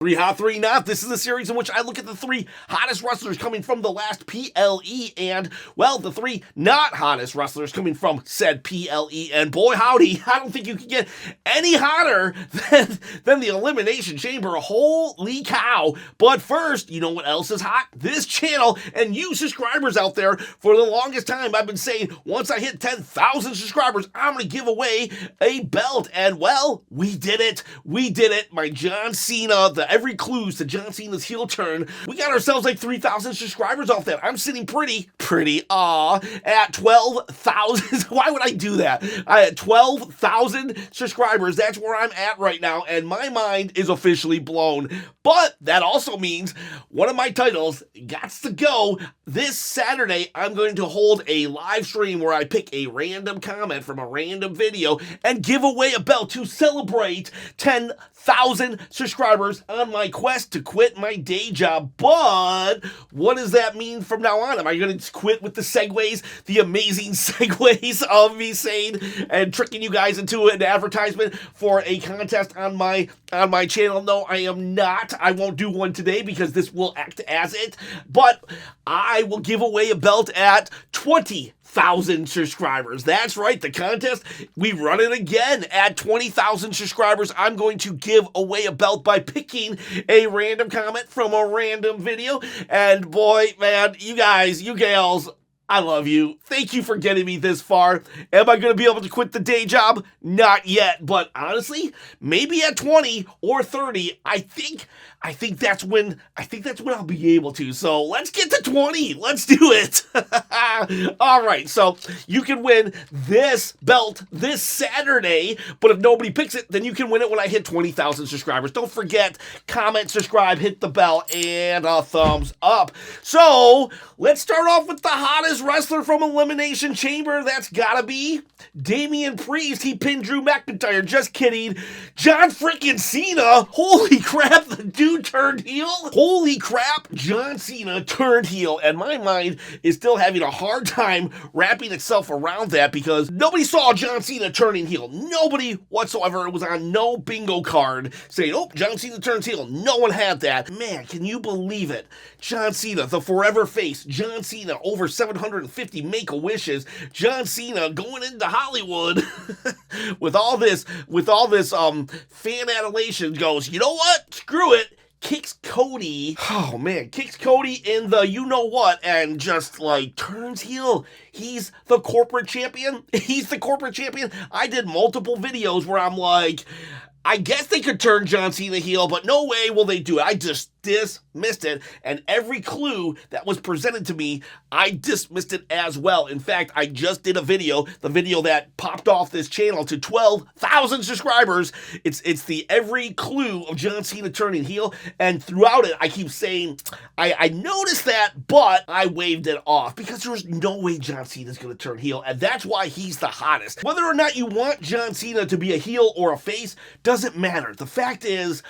Three Hot, Three Not. This is a series in which I look at the three hottest wrestlers coming from the last PLE and, well, the three not hottest wrestlers coming from said PLE. And boy, howdy, I don't think you can get any hotter than the Elimination Chamber. Holy cow. But first, you know what else is hot? This channel and you subscribers out there. For the longest time, I've been saying once I hit 10,000 subscribers, I'm going to give away a belt. And, well, we did it. We did it. My John Cena, every clues to John Cena's heel turn. We got ourselves like 3,000 subscribers off that. I'm sitting pretty, at 12,000. Why would I do that? I had 12,000 subscribers. That's where I'm at right now, and my mind is officially blown. But that also means one of my titles gots to go. This Saturday, I'm going to hold a live stream where I pick a random comment from a random video and give away a belt to celebrate 10,000 subscribers on my quest to quit my day job. But what does that mean from now on? Am I going to quit with the segues, the amazing segues of me saying and tricking you guys into an advertisement for a contest on my channel? No, I am not. I won't do one today because this will act as it, but I will give away a belt at 20,000 subscribers. That's right, the contest, we run it again at 20,000 subscribers. I'm going to give away a belt by picking a random comment from a random video. And boy, man, you guys, you gals, I love you. Thank you for getting me this far. Am I going to be able to quit the day job? Not yet, but honestly, maybe at 20 or 30, I think that's when I'll be able to. So let's get to 20. Let's do it. All right, so you can win this belt this Saturday, but if nobody picks it, then you can win it when I hit 20,000 subscribers. Don't forget, comment, subscribe, hit the bell, and a thumbs up. So let's start off with the hottest wrestler from Elimination Chamber. That's gotta be Damian Priest. He pinned Drew McIntyre. Just kidding. John freaking Cena. Holy crap, the dude turned heel. Holy crap, John Cena turned heel. And my mind is still having a hard time wrapping itself around that because nobody saw John Cena turning heel. Nobody whatsoever. It was on no bingo card saying, oh, John Cena turns heel. No one had that. Man, can you believe it? John Cena, the forever face. John Cena, over 750 Make-A-Wishes. John Cena going into Hollywood with all this fan adulation goes, you know what? Screw it. Kicks Cody. Oh man, kicks Cody in the you know what and just like turns heel. He's the corporate champion. He's the corporate champion. I did multiple videos where I'm like, I guess they could turn John Cena heel, but no way will they do it. I just dismissed it, and every clue that was presented to me, I dismissed it as well. In fact, I just did a video, the video that popped off this channel to 12,000 subscribers. It's the every clue of John Cena turning heel, and throughout it, I keep saying, I noticed that, but I waved it off because there's no way John Cena's going to turn heel, and that's why he's the hottest. Whether or not you want John Cena to be a heel or a face doesn't matter. The fact is,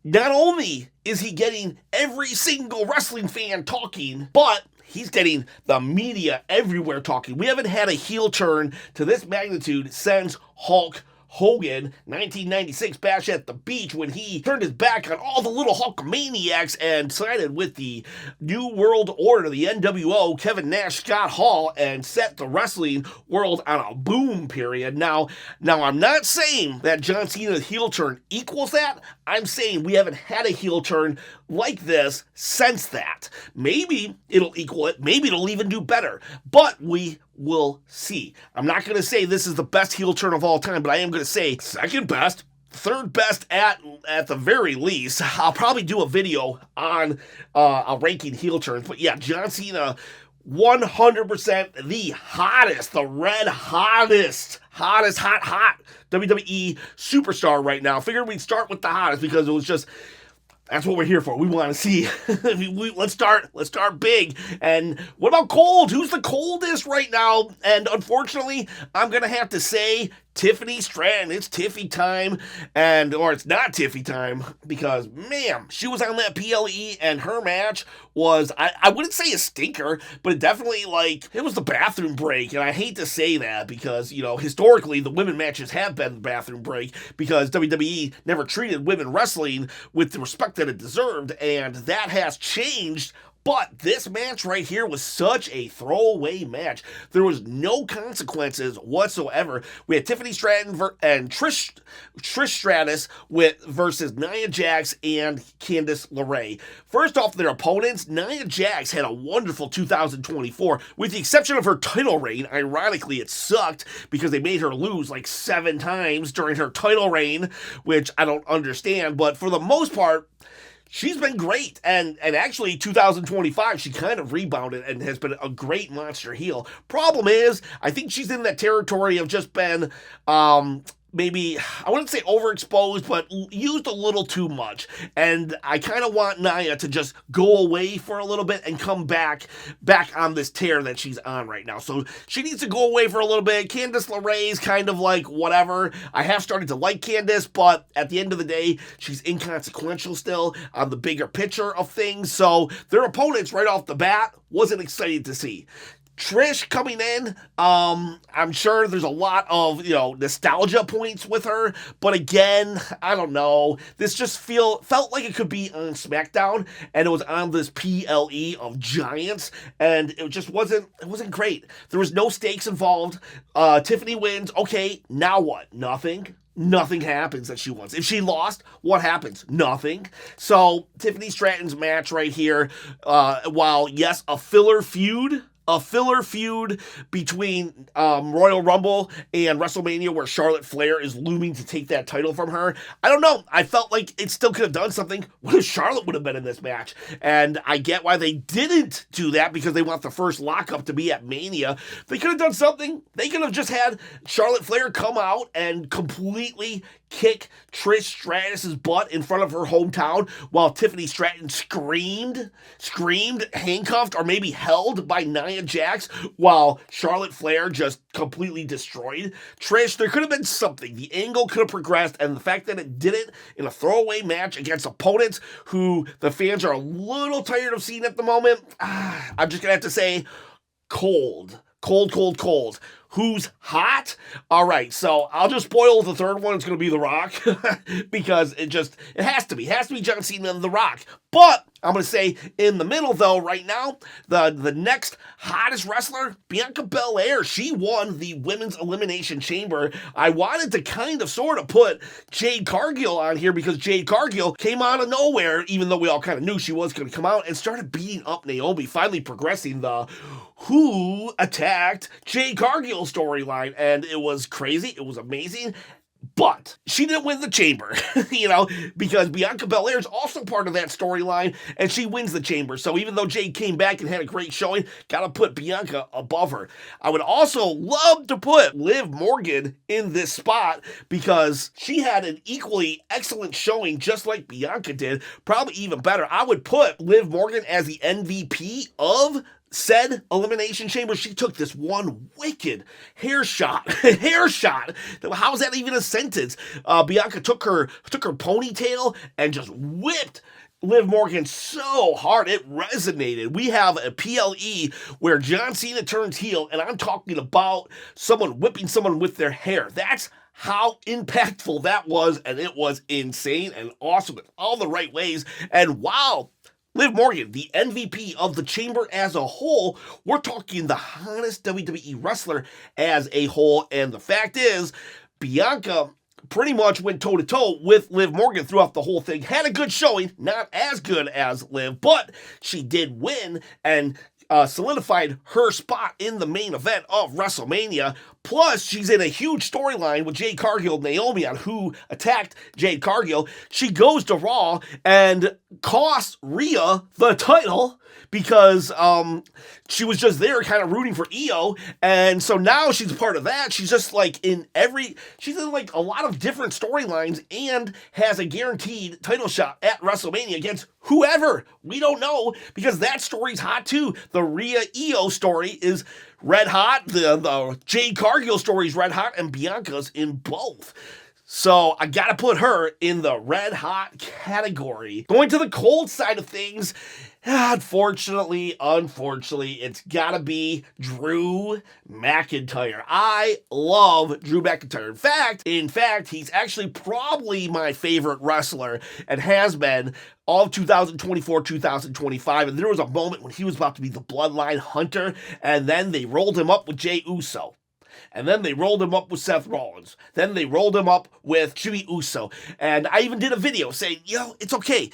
not only is he getting every single wrestling fan talking, but he's getting the media everywhere talking. We haven't had a heel turn to this magnitude since Hulk Hogan, 1996 Bash at the Beach, when he turned his back on all the little Hulkamaniacs and sided with the New World Order, the NWO, Kevin Nash, Scott Hall, and set the wrestling world on a boom period. Now I'm not saying that John Cena's heel turn equals that. I'm saying we haven't had a heel turn like this since that. Maybe it'll equal it. Maybe it'll even do better. But we will see. I'm not going to say this is the best heel turn of all time, but I am going to say second best, third best at the very least. I'll probably do a video on a ranking heel turns. But yeah, John Cena, 100% the hottest, the red hottest hot WWE superstar right now. Figured we'd start with the hottest because it was just, that's what we're here for. We want to see. Let's start big. And what about cold? Who's the coldest right now? And unfortunately, I'm going to have to say Tiffany Stratton. It's Tiffy time, or it's not Tiffy time, because, man, she was on that PLE, and her match was, I wouldn't say a stinker, but it definitely, it was the bathroom break, and I hate to say that, because, historically, the women matches have been the bathroom break, because WWE never treated women wrestling with the respect that it deserved, and that has changed. But this match right here was such a throwaway match. There was no consequences whatsoever. We had Tiffany Stratton and Trish Stratus versus Nia Jax and Candice LeRae. First off, their opponents, Nia Jax had a wonderful 2024, with the exception of her title reign. Ironically, it sucked because they made her lose 7 times during her title reign, which I don't understand. But for the most part, she's been great, and actually 2025, she kind of rebounded and has been a great monster heel. Problem is, I think she's in that territory of just been, maybe, I wouldn't say overexposed, but used a little too much. And I kind of want Nia to just go away for a little bit and come back on this tear that she's on right now. So she needs to go away for a little bit. Candice LeRae's kind of whatever. I have started to like Candice, but at the end of the day, she's inconsequential still on the bigger picture of things. So their opponents right off the bat wasn't excited to see. Trish coming in, I'm sure there's a lot of, nostalgia points with her, but again, I don't know. This just felt like it could be on SmackDown, and it was on this PLE of giants, and it just wasn't great. There was no stakes involved. Tiffany wins. Okay, now what? Nothing happens that she wants. If she lost, what happens? Nothing. So, Tiffany Stratton's match right here, while, yes, a filler feud between Royal Rumble and WrestleMania, where Charlotte Flair is looming to take that title from her. I don't know. I felt like it still could have done something. What if Charlotte would have been in this match? And I get why they didn't do that, because they want the first lockup to be at Mania. They could have done something. They could have just had Charlotte Flair come out and completely kick Trish Stratus's butt in front of her hometown while Tiffany Stratton screamed, handcuffed, or maybe held by Nia Jax, while Charlotte Flair just completely destroyed Trish. There could have been something. The angle could have progressed, and the fact that it didn't in a throwaway match against opponents who the fans are a little tired of seeing at the moment, I'm just gonna have to say cold. Who's hot? All right, so I'll just spoil the third one. It's going to be The Rock, because it has to be. It has to be John Cena and The Rock. But I'm going to say in the middle, though, right now, the next hottest wrestler, Bianca Belair, she won the Women's Elimination Chamber. I wanted to sort of put Jade Cargill on here, because Jade Cargill came out of nowhere, even though we all kind of knew she was going to come out, and started beating up Naomi, finally progressing the who attacked Jade Cargill storyline, and it was crazy. It was amazing. But she didn't win the chamber, because Bianca Belair is also part of that storyline, and she wins the chamber. So even though Jade came back and had a great showing, gotta put Bianca above her. I would also love to put Liv Morgan in this spot, because she had an equally excellent showing, just like Bianca did, probably even better. I would put Liv Morgan as the MVP of said Elimination Chamber. She took this one wicked hair shot. How's that even a sentence? Bianca took her ponytail and just whipped Liv Morgan so hard it resonated. We have a PLE where John Cena turns heel, and I'm talking about someone whipping someone with their hair. That's how impactful that was, and it was insane and awesome in all the right ways. And wow, Liv Morgan, the MVP of the chamber as a whole. We're talking the hottest WWE wrestler as a whole. And the fact is, Bianca pretty much went toe-to-toe with Liv Morgan throughout the whole thing. Had a good showing, not as good as Liv, but she did win and solidified her spot in the main event of WrestleMania. Plus, she's in a huge storyline with Jade Cargill and Naomi on who attacked Jade Cargill. She goes to Raw and costs Rhea the title because she was just there kind of rooting for Io. And so now she's part of that. She's just she's in like a lot of different storylines and has a guaranteed title shot at WrestleMania against whoever. We don't know, because that story's hot too. The Rhea Io story is red hot. The Jade Cargill story is red hot, and Bianca's in both. So I gotta put her in the red hot category. Going to the cold side of things, unfortunately, it's gotta be Drew McIntyre. I love Drew McIntyre. In fact, he's actually probably my favorite wrestler, and has been all of 2024, 2025. And there was a moment when he was about to be the Bloodline Hunter, and then they rolled him up with Jey Uso. And then they rolled him up with Seth Rollins. Then they rolled him up with Jimmy Uso. And I even did a video saying, it's okay.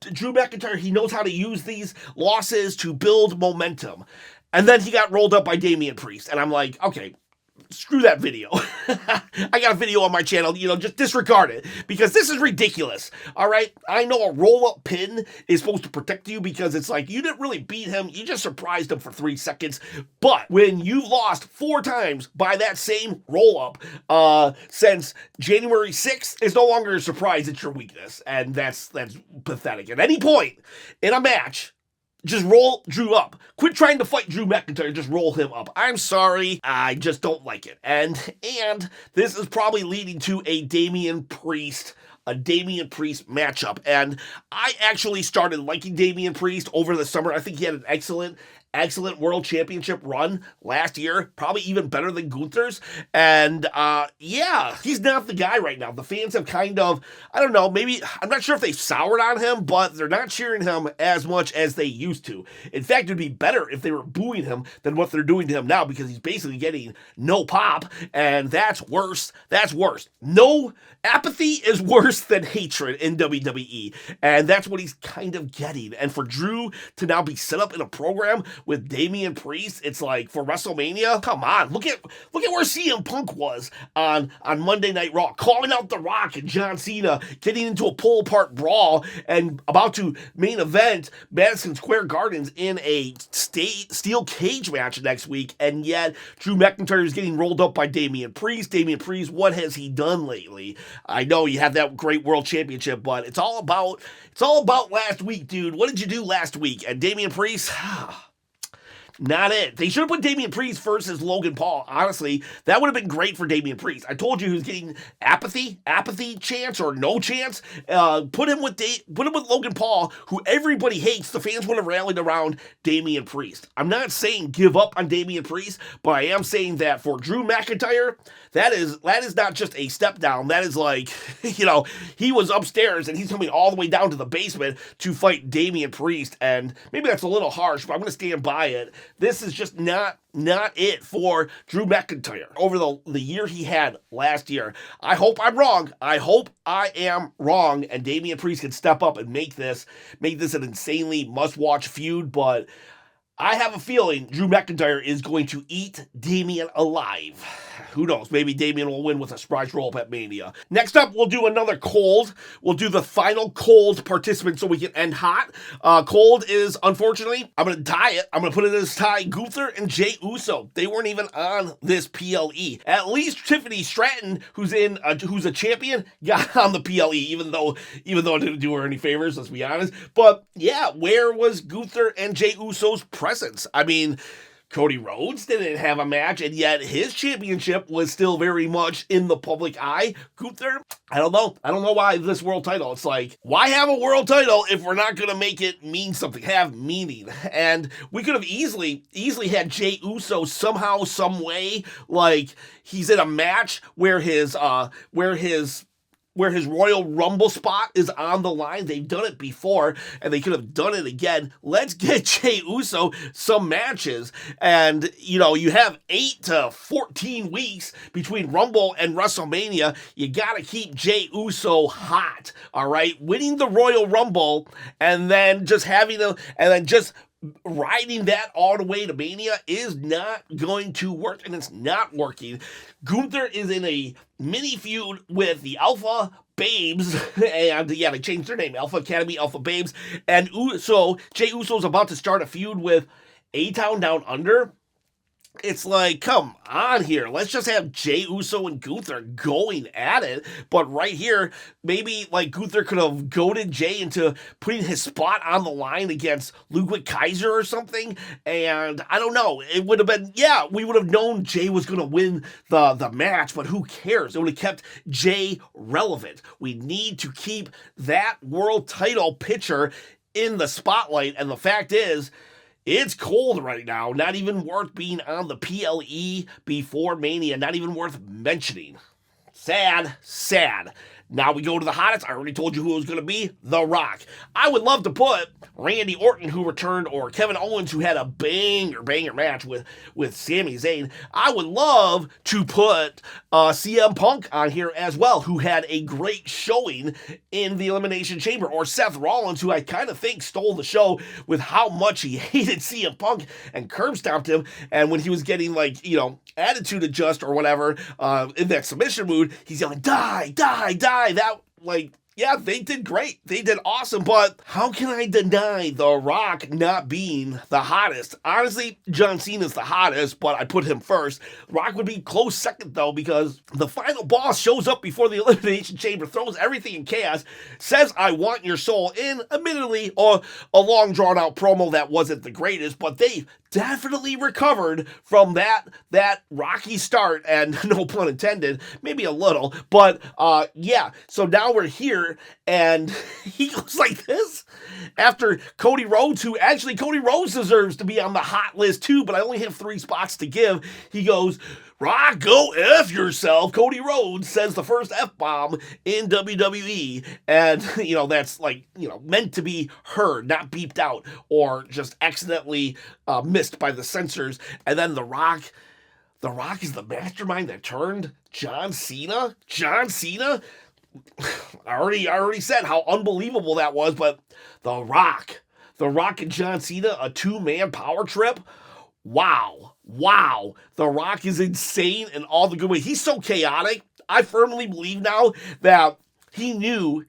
Drew McIntyre, he knows how to use these losses to build momentum. And then he got rolled up by Damian Priest. And I'm like, okay, screw that video. I got a video on my channel, just disregard it, because this is ridiculous. All right. I know a roll-up pin is supposed to protect you, because it's like, you didn't really beat him. You just surprised him for 3 seconds. But when you've lost 4 times by that same roll-up, since January 6th, it's no longer a surprise. It's your weakness. And that's pathetic. At any point in a match, just roll Drew up. Quit trying to fight Drew McIntyre. Just roll him up. I'm sorry. I just don't like it. And this is probably leading to a Damian Priest matchup. And I actually started liking Damian Priest over the summer. I think he had an excellent World Championship run last year, probably even better than Gunther's. And he's not the guy right now. The fans have kind of, I don't know, maybe, I'm not sure if they've soured on him, but they're not cheering him as much as they used to. In fact, it'd be better if they were booing him than what they're doing to him now, because he's basically getting no pop, and that's worse. No, apathy is worse than hatred in WWE, and that's what he's kind of getting. And for Drew to now be set up in a program with Damian Priest, it's like, for WrestleMania, come on, look at where CM Punk was on Monday Night Raw, calling out The Rock and John Cena, getting into a pull-apart brawl, and about to main event Madison Square Gardens in a steel cage match next week, and yet Drew McIntyre is getting rolled up by Damian Priest. Damian Priest, what has he done lately? I know you had that great World Championship, but it's all about last week, dude. What did you do last week? And Damian Priest, not it. They should have put Damian Priest versus Logan Paul. Honestly, that would have been great for Damian Priest. I told you he was getting apathy chance or no chance. Put him with Logan Paul, who everybody hates. The fans would have rallied around Damian Priest. I'm not saying give up on Damian Priest, but I am saying that for Drew McIntyre, that is not just a step down. That is like, he was upstairs and he's coming all the way down to the basement to fight Damian Priest. And maybe that's a little harsh, but I'm going to stand by it. This is just not it for Drew McIntyre over the year he had last year. I hope I'm wrong. I hope I am wrong, and Damian Priest can step up and make this an insanely must-watch feud, but I have a feeling Drew McIntyre is going to eat Damian alive. Who knows? Maybe Damian will win with a surprise roll-up at Mania. Next up, we'll do another cold. We'll do the final cold participant so we can end hot. Cold is, unfortunately, I'm going to tie it. I'm going to put it as tie Gunther and Jey Uso. They weren't even on this PLE. At least Tiffany Stratton, who's a champion, got on the PLE, even though it didn't do her any favors, let's be honest. But yeah, where was Gunther and Jey Uso's presence? I mean, Cody Rhodes didn't have a match, and yet his championship was still very much in the public eye. Gunther, I don't know why this world title. It's like, why have a world title if we're not going to make it mean something, have meaning? And we could have easily had Jey Uso somehow, some way, like he's in a match where his Royal Rumble spot is on the line. They've done it before, and they could have done it again. Let's get Jey Uso some matches. And, you have 8 to 14 weeks between Rumble and WrestleMania. You got to keep Jey Uso hot, all right? Winning the Royal Rumble and then just riding that all the way to Mania is not going to work, and it's not working. Gunther is in a mini feud with the Alpha Babes, and they changed their name, Alpha Academy, Alpha Babes, and so Jey Uso's about to start a feud with A-Town Down Under. It's like, come on here. Let's just have Jey Uso and Gunther going at it. But right here, maybe like Gunther could have goaded Jey into putting his spot on the line against Ludwig Kaiser or something. And I don't know. It would have been, yeah, we would have known Jey was going to win the match, but who cares? It would have kept Jey relevant. We need to keep that world title picture in the spotlight. And the fact is, it's cold right now, not even worth being on the PLE before Mania, not even worth mentioning. Sad, sad. Now we go to the hottest. I already told you who it was going to be, The Rock. I would love to put Randy Orton, who returned, or Kevin Owens, who had a banger match with Sami Zayn. I would love to put CM Punk on here as well, who had a great showing in the Elimination Chamber, or Seth Rollins, who I kind of think stole the show with how much he hated CM Punk and curb stomped him. And when he was getting, like, you know, attitude adjust or whatever, in that submission mood, he's yelling, die, die, die. That, like, yeah, they did great. They did awesome, but how can I deny The Rock not being the hottest? Honestly, John Cena's the hottest, but I put him first. Rock would be close second, though, because the final boss shows up before the Elimination Chamber, throws everything in chaos, says, I want your soul, in, admittedly, a long, drawn-out promo that wasn't the greatest, but they definitely recovered from that rocky start, and no pun intended, maybe a little, but yeah, so now we're here, and he goes like this after Cody Rhodes, who actually Cody Rhodes deserves to be on the hot list too, but I only have 3 spots to give. He goes, Rock, go F yourself. Cody Rhodes says the first F-bomb in WWE, and, you know, that's, like, you know, meant to be heard, not beeped out, or just accidentally missed by the censors. And then The Rock is the mastermind that turned John Cena. I already said how unbelievable that was, but The Rock and John Cena, a 2-man power trip. Wow. The Rock is insane in all the good ways. He's so chaotic. I firmly believe now that he knew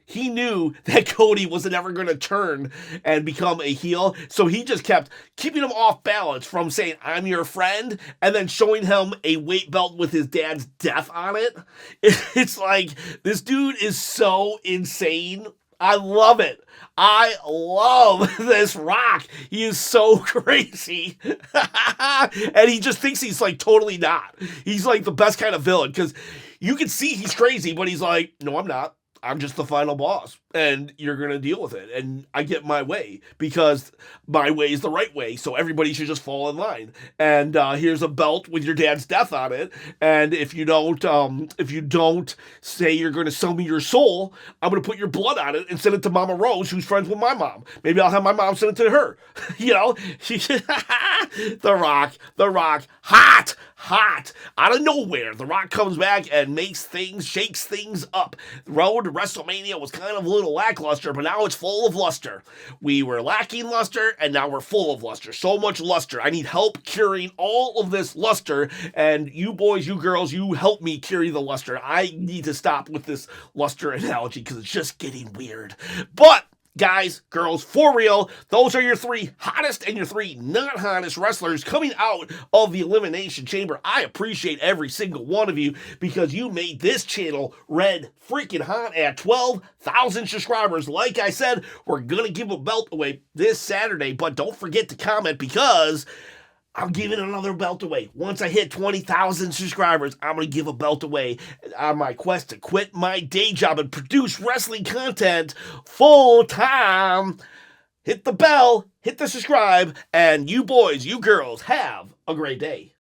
that Cody wasn't ever going to turn and become a heel, so he just kept keeping him off balance from saying, I'm your friend, and then showing him a weight belt with his dad's death on it. It's like, this dude is so insane. I love it. I love this Rock. He is so crazy. And he just thinks he's, like, totally not. He's, like, the best kind of villain, because you can see he's crazy, but he's like, no, I'm not. I'm just the final boss, and you're going to deal with it. And I get my way, because my way is the right way, so everybody should just fall in line. And here's a belt with your dad's death on it, and if you don't say you're going to sell me your soul, I'm going to put your blood on it and send it to Mama Rose, who's friends with my mom. Maybe I'll have my mom send it to her. You know? The Rock, hot. Out of nowhere, The Rock comes back and shakes things up. The road to WrestleMania was kind of a little lackluster, but now it's full of luster. We were lacking luster, and now we're full of luster. So much luster. I need help curing all of this luster, and you boys, you girls, you help me carry the luster. I need to stop with this luster analogy, because it's just getting weird. But guys, girls, for real, those are your 3 hottest and your 3 not hottest wrestlers coming out of the Elimination Chamber. I appreciate every single one of you, because you made this channel red freaking hot at 12,000 subscribers. Like I said, we're going to give a belt away this Saturday, but don't forget to comment, because I'm giving another belt away. Once I hit 20,000 subscribers, I'm going to give a belt away on my quest to quit my day job and produce wrestling content full time. Hit the bell, hit the subscribe, and you boys, you girls, have a great day.